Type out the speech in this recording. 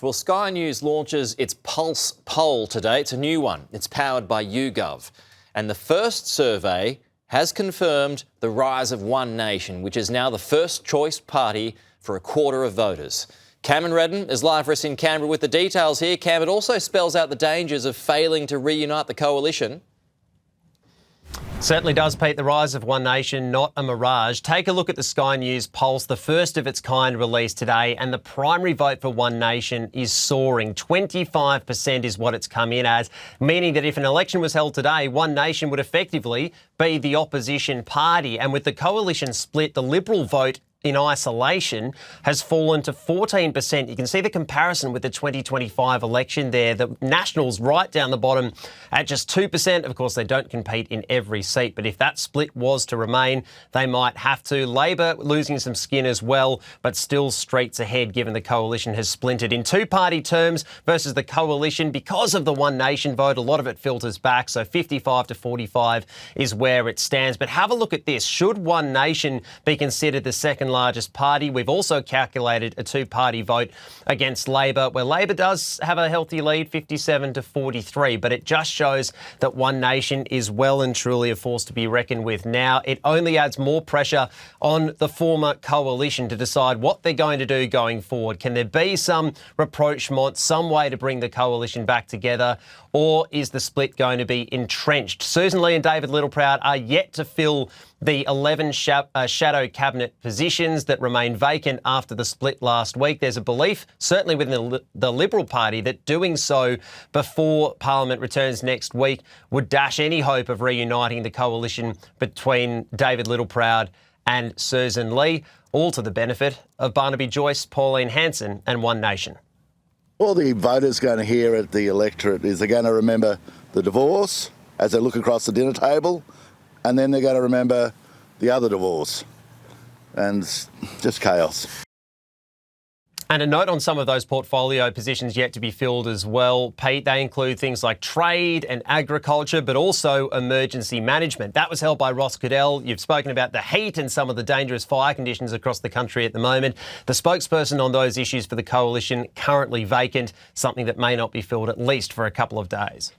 Well, Sky News launches its Pulse poll today. It's a new one. It's powered by YouGov. And the first survey has confirmed the rise of One Nation, which is now the first choice party for a quarter of voters. Cameron Redden is live for us in Canberra with the details here. Cam, it also spells out the dangers of failing to reunite the coalition. Certainly does, Pete. The rise of One Nation, not a mirage. Take a look at the Sky News Pulse, the first of its kind released today, and the primary vote for One Nation is soaring. 25% is what it's come in as, meaning that if an election was held today, One Nation would effectively be the opposition party. And with the coalition split, the Liberal vote in isolation has fallen to 14%. You can see the comparison with the 2025 election there. The Nationals right down the bottom at just 2%. Of course, they don't compete in every seat, but if that split was to remain, they might have to. Labor losing some skin as well, but still streets ahead given the coalition has splintered in two-party terms versus the coalition. Because of the One Nation vote, a lot of it filters back, so 55 to 45 is where it stands. But have a look at this. Should One Nation be considered the second largest party? We've also calculated a two-party vote against Labor, where Labor does have a healthy lead, 57 to 43, but it just shows that One Nation is well and truly a force to be reckoned with now. It only adds more pressure on the former coalition to decide what they're going to do going forward. Can there be some rapprochement, some way to bring the coalition back together, or is the split going to be entrenched? Susan Lee and David Littleproud are yet to fill the 11 shadow cabinet positions that remain vacant after the split last week. There's a belief, certainly within the Liberal Party, that doing so before Parliament returns next week would dash any hope of reuniting the coalition between David Littleproud and Susan Lee, all to the benefit of Barnaby Joyce, Pauline, Hanson and One Nation. All the voters going to hear at the electorate is they're going to remember the divorce as they look across the dinner table, and then they're going to remember the other divorce, and just chaos. And a note on some of those portfolio positions yet to be filled as well, Pete. They include things like trade and agriculture, but also emergency management. That was held by Ross Goodell. You've spoken about the heat and some of the dangerous fire conditions across the country at the moment. The spokesperson on those issues for the coalition currently vacant, something that may not be filled at least for a couple of days.